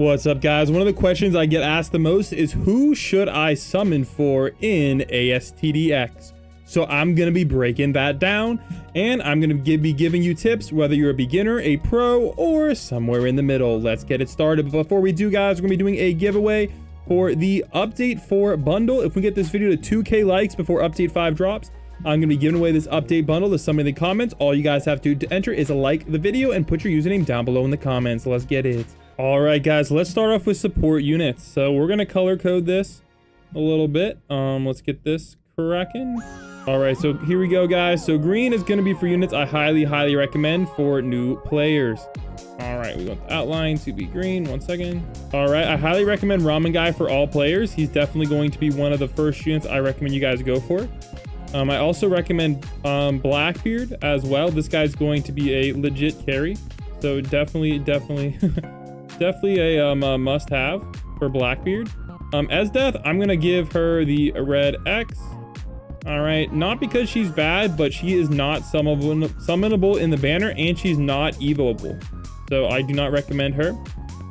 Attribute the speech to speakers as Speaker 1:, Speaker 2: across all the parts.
Speaker 1: What's up, guys? One of the questions I get asked the most is who should I summon for in ASTDX? So I'm going to be breaking that down, and I'm going to be giving you tips whether you're a beginner, a pro, or somewhere in the middle. Let's get it started. But before we do, guys, we're going to be doing a giveaway for the Update 4 bundle. If we get this video to 2K likes before Update 5 drops, I'm going to be giving away this update bundle to somebody in the comments. All you guys have to do to enter is like the video and put your username down below in the comments. Let's get it. All right, guys, let's start off with support units. So we're going to color code this a little bit. Let's get this cracking. All right, so here we go, guys. So green is going to be for units I highly recommend for new players. All right, we want the outline to be green. 1 second. All right, I highly recommend Ramen Guy for all players. He's definitely going to be one of the first units I recommend you guys go for. I also recommend Blackbeard as well. This guy's going to be a legit carry. So definitely a must-have for Blackbeard. Esdeath, I'm gonna give her the red X. All right, not because she's bad, but she is not summonable in the banner, and she's not evoable. So I do not recommend her.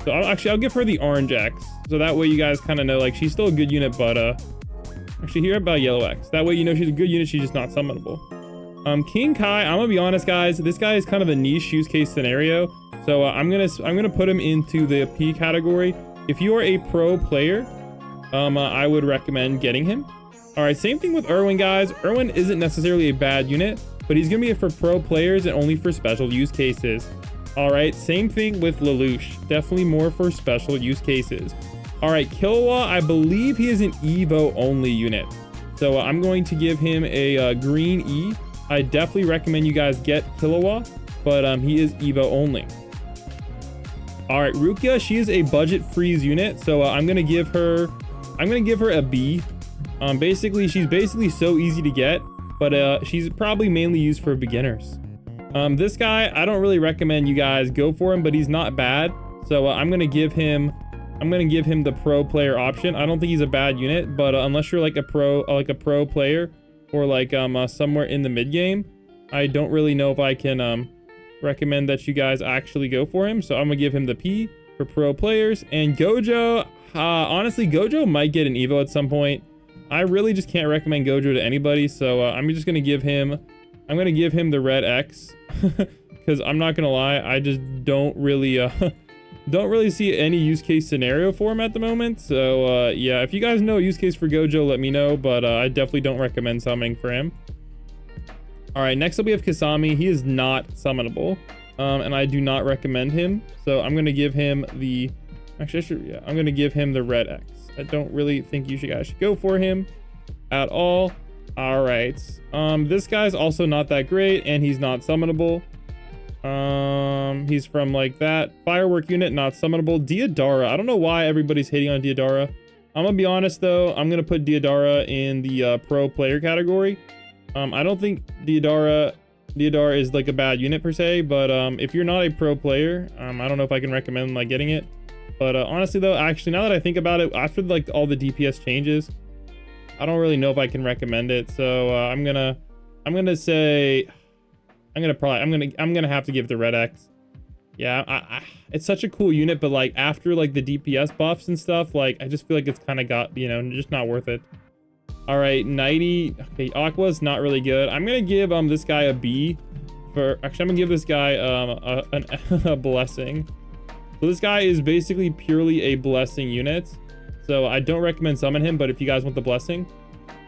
Speaker 1: So I'll give her the orange X. So that way you guys kind of know, like, she's still a good unit, but actually here about yellow X. That way you know she's a good unit, she's just not summonable. King Kai, I'm gonna be honest, guys, this guy is kind of a niche use case scenario. So I'm gonna put him into the P category. If you are a pro player, I would recommend getting him. All right, same thing with Erwin, guys. Erwin isn't necessarily a bad unit, but he's gonna be for pro players and only for special use cases. All right, same thing with Lelouch. Definitely more for special use cases. All right, Killua, I believe he is an Evo only unit. So I'm going to give him a green E. I definitely recommend you guys get Killua, but he is Evo only. All right, Rukia, she is a budget freeze unit, so I'm gonna give her a B. She's basically so easy to get, but she's probably mainly used for beginners. This guy, I don't really recommend you guys go for him, but he's not bad. So I'm gonna give him the pro player option. I don't think he's a bad unit, but unless you're like a pro player or like somewhere in the mid game, I don't really know if I can recommend that you guys actually go for him. So I'm gonna give him the P for pro players. And Gojo, honestly, Gojo might get an Evo at some point. I really just can't recommend Gojo to anybody, so I'm just gonna give him the red X because I'm not gonna lie, I just don't really see any use case scenario for him at the moment. So yeah, if you guys know a use case for Gojo, let me know, but I definitely don't recommend summoning for him. All right, next up we have Kasami. He is not summonable, and I do not recommend him. So I'm gonna give him the, I'm gonna give him the red X. I don't really think you guys should go for him at all. All right, this guy's also not that great, and he's not summonable. He's from like that firework unit, not summonable. Deodara, I don't know why everybody's hating on Deodara. I'm gonna be honest though, I'm gonna put Deodara in the pro player category. I don't think Deodara is like a bad unit per se, but if you're not a pro player, I don't know if I can recommend like getting it. But honestly though, actually now that I think about it, after like all the DPS changes, I don't really know if I can recommend it. So I'm gonna have to give it the red X. Yeah, it's such a cool unit, but like after like the DPS buffs and stuff, like I just feel like it's kind of got, just not worth it. All right, 90. Okay, Aqua's not really good. I'm gonna give this guy a B. I'm gonna give this guy a blessing. So this guy is basically purely a blessing unit. So I don't recommend summon him, but if you guys want the blessing,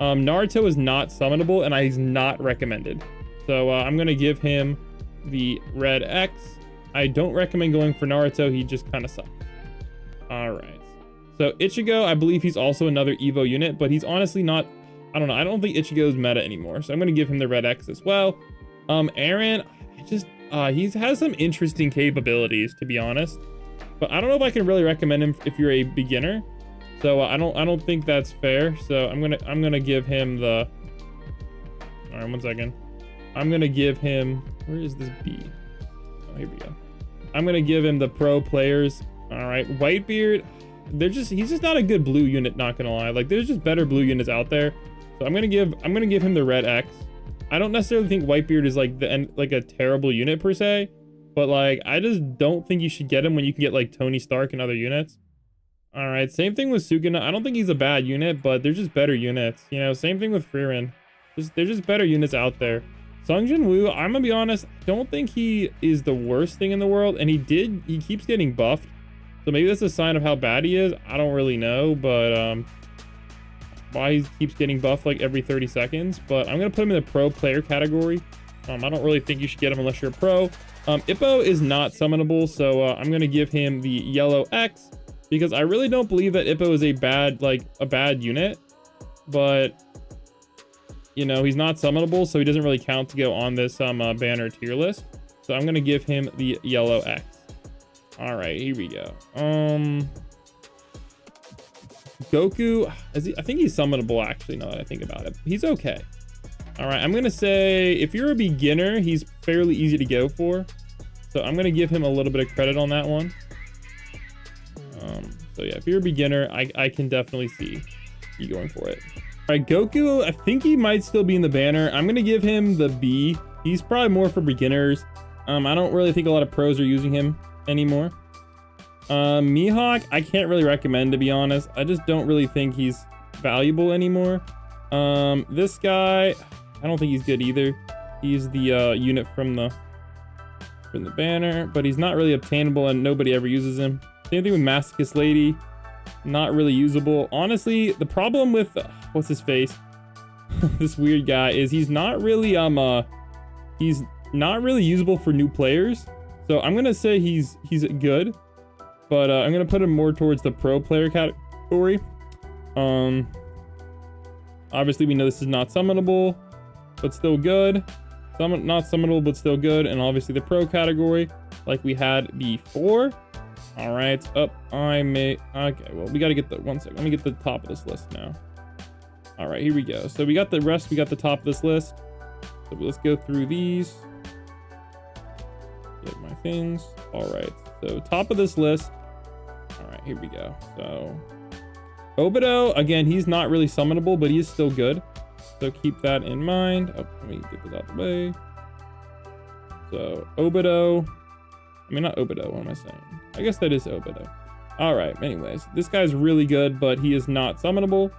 Speaker 1: Naruto is not summonable and he's not recommended. So I'm gonna give him the red X. I don't recommend going for Naruto. He just kind of sucks. All right. So Ichigo, I believe he's also another Evo unit, but he's honestly not, I don't know. I don't think Ichigo's meta anymore. So I'm gonna give him the red X as well. Aaron, he has some interesting capabilities, to be honest, but I don't know if I can really recommend him if you're a beginner. So I don't think that's fair. So I'm gonna give him the, all right, 1 second. I'm gonna give him, where is this B? Oh, here we go. I'm gonna give him the pro players. All right, Whitebeard, he's just not a good blue unit, not gonna lie. Like there's just better blue units out there. So I'm gonna give him the red X. I don't necessarily think Whitebeard is like a terrible unit per se, but like I just don't think you should get him when you can get like Tony Stark and other units. All right, same thing with Sugana. I don't think he's a bad unit, but they're just better units. You know, same thing with Frieren. They're just better units out there. Sung Jin Woo, I'm gonna be honest, I don't think he is the worst thing in the world, and he keeps getting buffed. So maybe that's a sign of how bad he is. I don't really know, but why he keeps getting buffed like every 30 seconds. But I'm gonna put him in the pro player category. I don't really think you should get him unless you're a pro. Ippo is not summonable, so I'm gonna give him the yellow X because I really don't believe that Ippo is a bad unit, but you know, he's not summonable, so he doesn't really count to go on this banner tier list. So I'm gonna give him the yellow X. All right, here we go. Goku, I think he's summonable actually, now that I think about it. He's okay. All right, I'm gonna say if you're a beginner, he's fairly easy to go for. So I'm gonna give him a little bit of credit on that one. So yeah, if you're a beginner, I can definitely see you going for it. All right, Goku, I think he might still be in the banner. I'm gonna give him the B. He's probably more for beginners. I don't really think a lot of pros are using him anymore. Mihawk, I can't really recommend, to be honest. I just don't really think he's valuable anymore. This guy, I don't think he's good either. He's the unit from the banner, but he's not really obtainable and nobody ever uses him. Same thing with Masochist Lady, not really usable. Honestly, the problem with what's his face, this weird guy, is he's not really usable for new players. So I'm gonna say he's good, but I'm gonna put him more towards the pro player category. Obviously we know this is not summonable, but still good. Not summonable, but still good. And obviously the pro category, like we had before. All right, okay, well, we got to get the, one second. Let me get the top of this list now. All right, here we go. So we got the rest, we got the top of this list. So let's go through these. Get my things. All right, so top of this list. All right, here we go. So Obito, again, he's not really summonable, but he is still good. So keep that in mind. Oh, let me get this out the way. So Obito, I mean, not Obito, what am I saying? I guess that is Obito. All right, anyways, this guy's really good, but he is not summonable.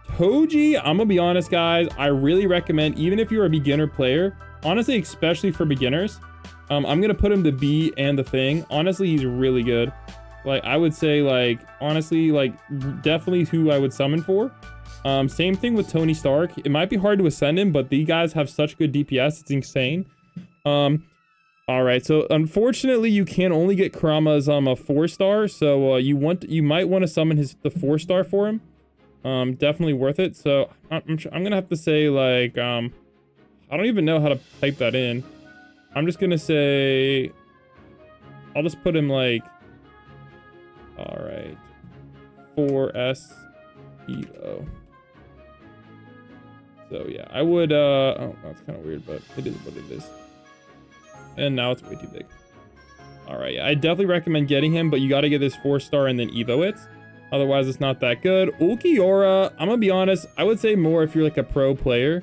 Speaker 1: Toji, I'm gonna be honest, guys, I really recommend, even if you're a beginner player, honestly, especially for beginners, I'm gonna put him the B and the thing. Honestly, he's really good. Like, I would say, like, honestly, like, definitely who I would summon for. Same thing with Tony Stark. It might be hard to ascend him, but these guys have such good DPS, it's insane. All right, so unfortunately, you can only get Kurama's a 4-star, so you might want to summon the 4-star for him. Definitely worth it. So I'm gonna have to say, like, I don't even know how to type that in. I'm just gonna say, I'll just put him like, all right, 4S EO. So yeah, I would, oh, that's kind of weird, but it is what it is. And now it's way too big. All right, yeah, I definitely recommend getting him, but you got to get this 4-star and then Evo it. Otherwise, it's not that good. Ulquiorra, I'm gonna be honest, I would say more if you're like a pro player.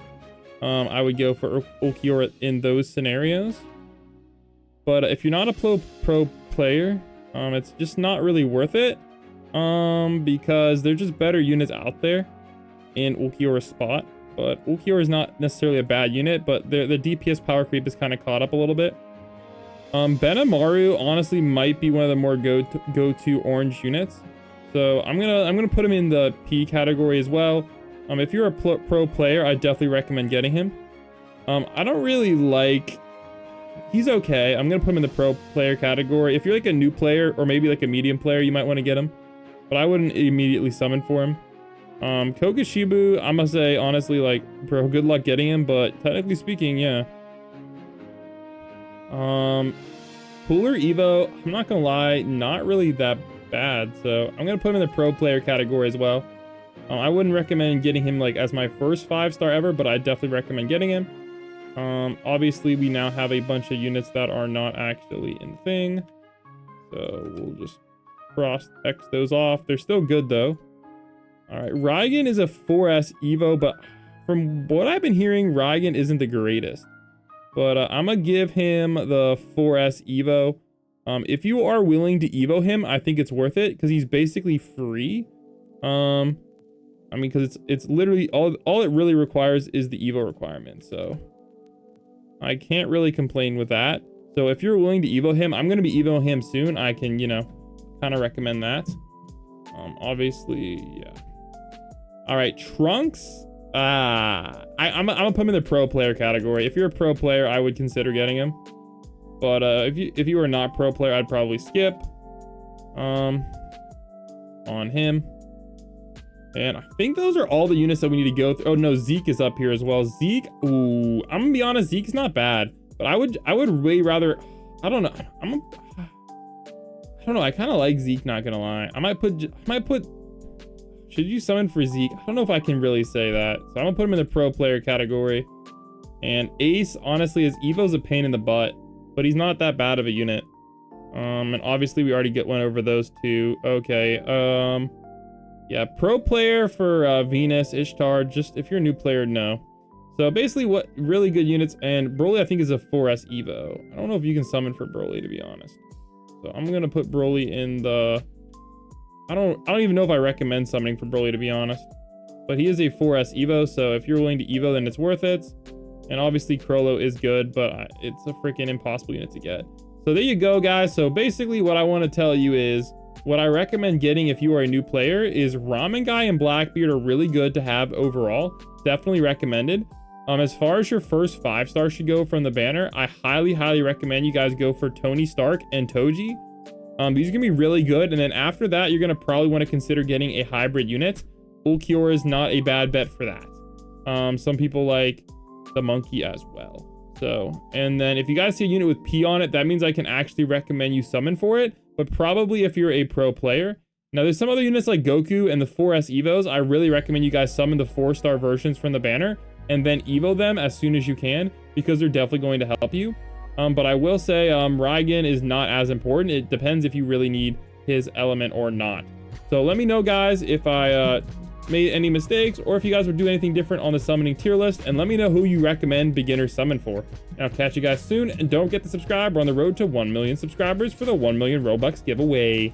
Speaker 1: I would go for Ulquiorra in those scenarios. But if you're not a pro player, it's just not really worth it. Because they're just better units out there in Ulquiorra's spot. But Ulquiorra is not necessarily a bad unit, but the DPS power creep is kind of caught up a little bit. Benamaru honestly might be one of the more go-to orange units. So I'm gonna put him in the P category as well. If you're a pro player, I definitely recommend getting him. I don't really like, he's okay. I'm gonna put him in the pro player category. If you're like a new player or maybe like a medium player, you might want to get him, but I wouldn't immediately summon for him. Kokushibu, I'm gonna say honestly, like, bro, good luck getting him, but technically speaking, yeah. Cooler Evo, I'm not gonna lie, not really that bad, so I'm gonna put him in the pro player category as well. I wouldn't recommend getting him like as my first 5-star ever, but I definitely recommend getting him. Obviously we now have a bunch of units that are not actually in thing, so we'll just cross X those off. They're still good though. All right, Raigan is a 4S Evo, but from what I've been hearing, Raigan isn't the greatest. But I'm gonna give him the 4S Evo. If you are willing to Evo him, I think it's worth it because he's basically free. I mean, because it's literally all it really requires is the Evo requirement. So I can't really complain with that. So if you're willing to Evo him, I'm gonna be Evo him soon. I can, you know, kind of recommend that. Obviously, yeah. All right, Trunks. I'm gonna put him in the pro player category. If you're a pro player, I would consider getting him. But if you are not pro player, I'd probably skip on him. And I think those are all the units that we need to go through. Oh no, Zeke is up here as well. Zeke, ooh, I'm gonna be honest, Zeke's not bad, but I would way rather. I don't know. I don't know. I kind of like Zeke, not gonna lie. I might put. Should you summon for Zeke? I don't know if I can really say that. So I'm gonna put him in the pro player category. And Ace, honestly, his Evo's a pain in the butt, but he's not that bad of a unit. And obviously we already went over those two. Okay. Yeah, pro player for Venus, Ishtar. Just if you're a new player, no. So basically, what really good units, and Broly I think is a 4S Evo. I don't know if you can summon for Broly, to be honest. So I'm gonna put Broly in the. I don't even know if I recommend summoning for Broly, to be honest. But he is a 4S Evo, so if you're willing to Evo, then it's worth it. And obviously Crollo is good, but it's a freaking impossible unit to get. So there you go, guys. So basically what I want to tell you is, what I recommend getting if you are a new player is Ramen Guy and Blackbeard are really good to have overall. Definitely recommended. As far as your first 5-star should go from the banner, I highly recommend you guys go for Tony Stark and Toji. These are gonna be really good, and then after that, you're gonna probably want to consider getting a hybrid unit. Ulquiorra is not a bad bet for that. Some people like the monkey as well. So, and then if you guys see a unit with P on it, that means I can actually recommend you summon for it, but probably if you're a pro player. Now, there's some other units like Goku and the 4S Evos. I really recommend you guys summon the 4-star versions from the banner and then Evo them as soon as you can, because they're definitely going to help you. But I will say Raigan is not as important. It depends if you really need his element or not. So let me know, guys, if I made any mistakes or if you guys would do anything different on the summoning tier list, and let me know who you recommend beginner summon for. And I'll catch you guys soon, and don't forget to subscribe. We're on the road to 1 million subscribers for the 1 million Robux giveaway.